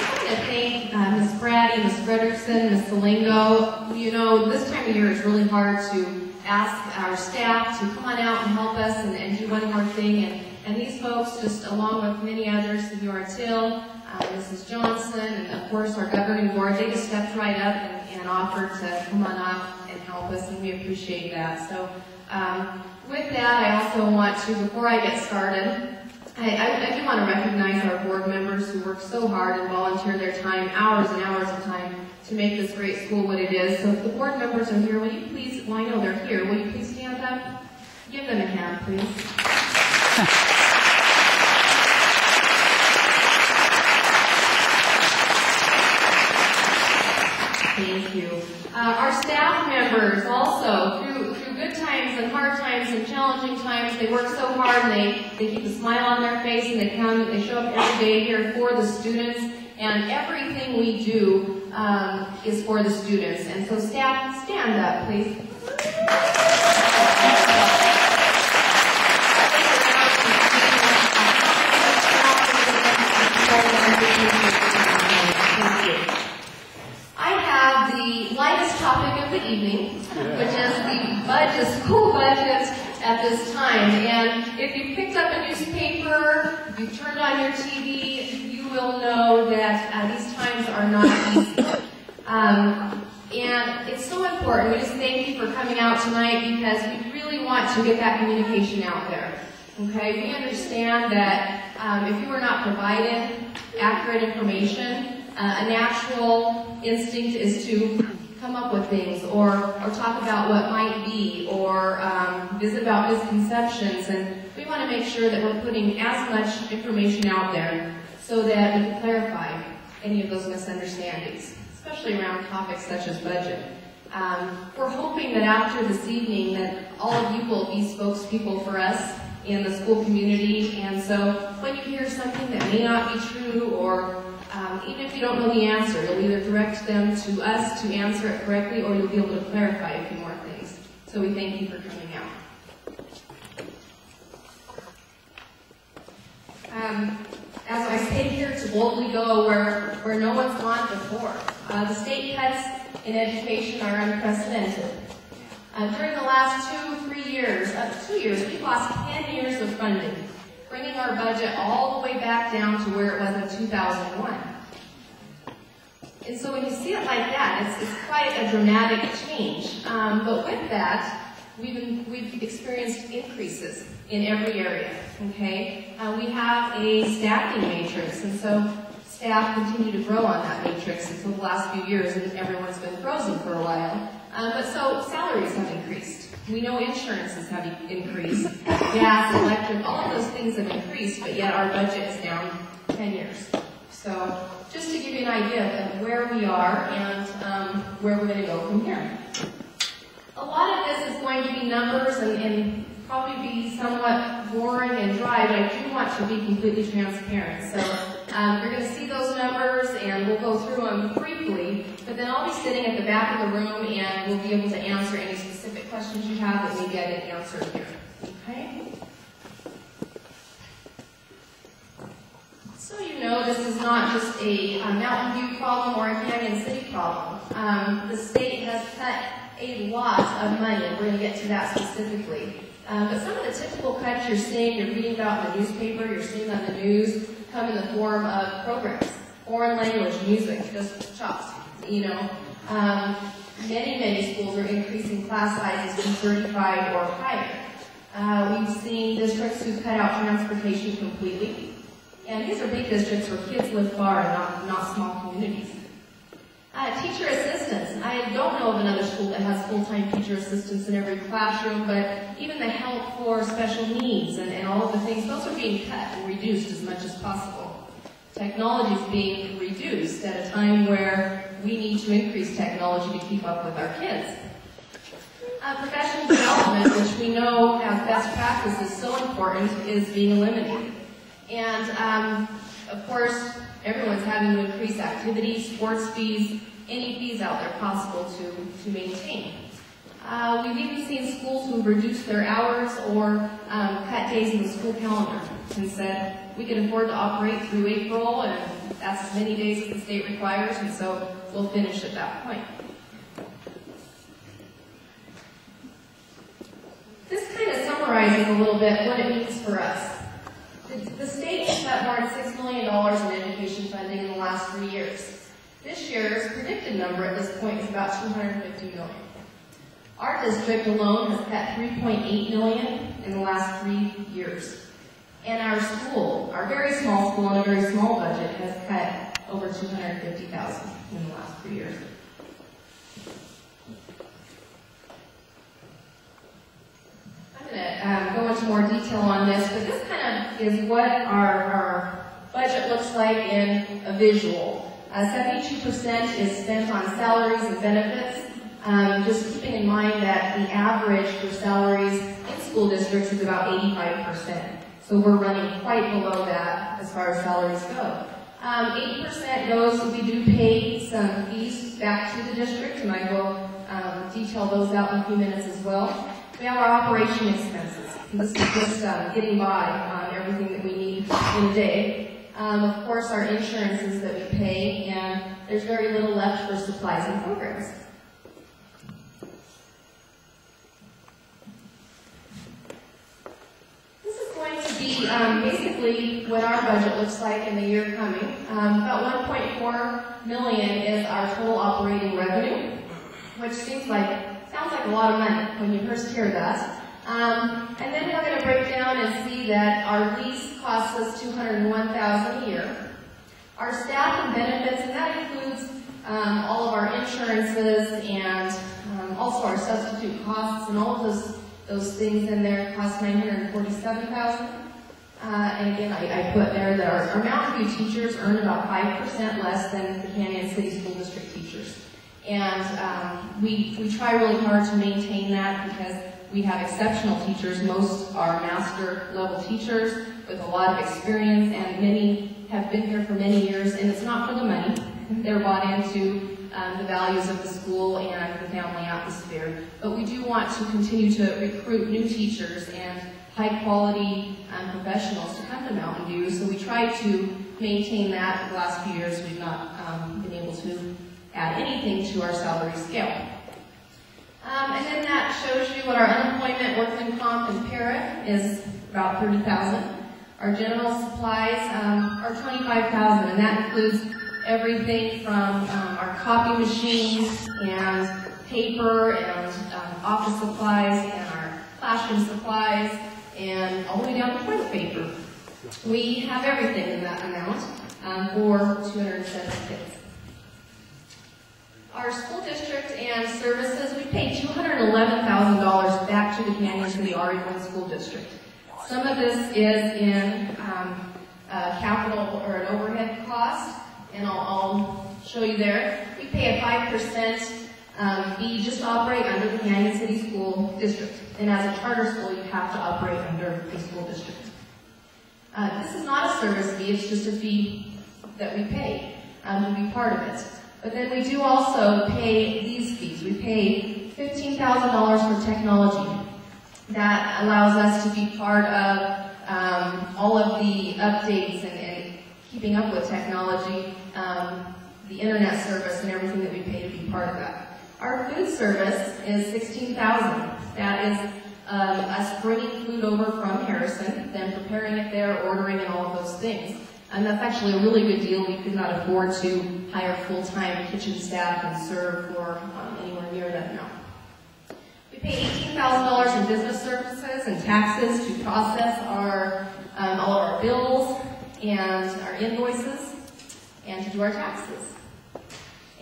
want to thank Ms. Brady, Ms. Frederickson, Ms. Salingo. You know, this time of year is really hard to ask our staff to come on out and help us and do one more thing. And these folks, just along with many others, Senora Till, Mrs. Johnson, and of course our governing board, they just stepped right up and offered to come on up and help us, and we appreciate that. So with that, I also want to, before I get started, I do want to recognize our board members who work so hard and volunteer their time, hours and hours of time, to make this great school what it is. So if the board members are here, will you please, well I know they're here, will you please stand up? Give them a hand, please. Thank you. Our staff members also, through good times and hard times and challenging times, they work so hard and they keep a smile on their face, and they show up every day here for the students, and everything we do is for the students. And so staff, stand up, please. Lightest topic of the evening, which is the school budget at this time. And if you picked up a newspaper, if you turned on your TV, you will know that these times are not easy. And it's so important. We just thank you for coming out tonight, because we really want to get that communication out there. Okay, we understand that if you are not provided accurate information, a natural instinct is to come up with things, or talk about what might be, or visit about misconceptions, and we want to make sure that we're putting as much information out there so that we can clarify any of those misunderstandings, especially around topics such as budget. We're hoping that after this evening that all of you will be spokespeople for us in the school community, and so when you hear something that may not be true, or even if you don't know the answer, you'll either direct them to us to answer it correctly, or you'll be able to clarify a few more things. So we thank you for coming out. As I say here, to boldly go where no one's gone before. The state cuts in education are unprecedented. During the last 2 years, we've lost 10 years of funding, bringing our budget all the way back down to where it was in 2001. And so when you see it like that, it's quite a dramatic change. But with that, we've experienced increases in every area. Okay, we have a staffing matrix, and so staff continue to grow on that matrix until the last few years, and everyone's been frozen for a while. But so salaries have increased. We know insurances have increased. Gas, electric, all of those things have increased, but yet our budget is down 10 years. So just to give you an idea of where we are and where we're going to go from here. A lot of this is going to be numbers and probably be somewhat boring and dry, but I do want to be completely transparent. So you're going to see those numbers, and we'll go through them briefly, but then I'll be sitting at the back of the room, and we'll be able to answer any specific questions you have that maybe I didn't answer here. Okay? So you know this is not just a Mountain View problem or a Canyon City problem. The state has cut a lot of money, and we're going to get to that specifically. But some of the typical cuts you're seeing, you're reading about in the newspaper, you're seeing on the news, come in the form of programs, foreign language, music, just chops, you know. Many schools are increasing class sizes to 35 or higher. We've seen districts who cut out transportation completely. And these are big districts where kids live far and not small communities. Teacher assistants. I don't know of another school that has full-time teacher assistants in every classroom, but even the help for special needs and all of the things, those are being cut and reduced as much as possible. Technology is being reduced at a time where we need to increase technology to keep up with our kids. Professional development, which we know as best practice is so important, is being eliminated. And of course, everyone's having to increase activities, sports fees, any fees out there possible to maintain. We've even seen schools who've reduced their hours or cut days in the school calendar and said, we can afford to operate through April, and that's as many days as the state requires, and so we'll finish at that point. This kind of summarizes a little bit what it means for us. The state has spent more than $6 million in education funding in the last 3 years. This year's predicted number at this point is about $250 million. Our district alone has cut $3.8 million in the last 3 years. And our school, our very small school and a very small budget, has cut over $250,000 in the last 3 years. I'm going to go into more detail on this, but this kind of is what our budget looks like in a visual. 72% is spent on salaries and benefits. Just keeping in mind that the average for salaries in school districts is about 85%. So we're running quite below that as far as salaries go. 80% goes, we do pay some fees back to the district, and I will detail those out in a few minutes as well. We have our operation expenses. This is just getting by on everything that we need in a day. Of course, our insurances that we pay, and there's very little left for supplies and programs. This is going to be basically what our budget looks like in the year coming. About $1.4 million is our total operating revenue, which sounds like a lot of money when you first hear that. And then we're going to break down and see that our lease costs us $201,000 a year. Our staff and benefits, and that includes all of our insurances and also our substitute costs, and all of those things in there cost $947,000. And again, I put there that our Mountain View teachers earn about 5% less than the Canyon City School District teachers. And we try really hard to maintain that because we have exceptional teachers. Most are master level teachers with a lot of experience, and many have been here for many years, and it's not for the money. They're bought into the values of the school and the family atmosphere. But we do want to continue to recruit new teachers and high quality professionals to come to Mountain View, so we try to maintain that. The last few years we've not been able to add anything to our salary scale. And then that shows you what our unemployment, workman comp, and para is about $30,000. Our general supplies are $25,000, and that includes everything from our copy machines and paper and office supplies and our classroom supplies and all the way down to toilet paper. We have everything in that amount for 207 kids. Our school district and services, we pay $211,000 back to the Canyon City RE1 School District. Some of this is in capital or an overhead cost, and I'll show you there. We pay a 5% fee just to operate under the Canyon City School District. And as a charter school, you have to operate under the school district. This is not a service fee, it's just a fee that we pay to be part of it. But then we do also pay these fees. We pay $15,000 for technology. That allows us to be part of all of the updates and keeping up with technology, the internet service and everything that we pay to be part of that. Our food service is $16,000. That is us bringing food over from Harrison, then preparing it there, ordering, and all of those things. And that's actually a really good deal. We could not afford to hire full-time kitchen staff and serve for anywhere near that amount. We pay $18,000 in business services and taxes to process our all of our bills and our invoices and to do our taxes.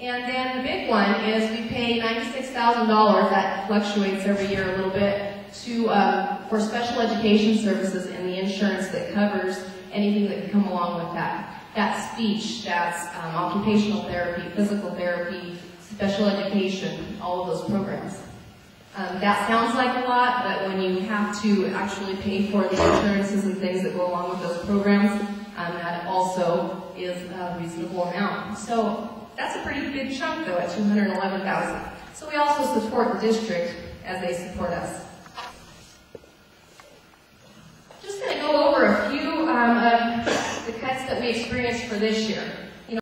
And then the big one is we pay $96,000, that fluctuates every year a little bit, for special education services and the insurance that covers anything that can come along with that. That's speech, that's occupational therapy, physical therapy, special education, all of those programs. That sounds like a lot, but when you have to actually pay for the insurances and things that go along with those programs, that also is a reasonable amount. So that's a pretty big chunk, though, at $211,000. So we also support the district as they support us. Just going to go over a few of the cuts that that we experienced for this year.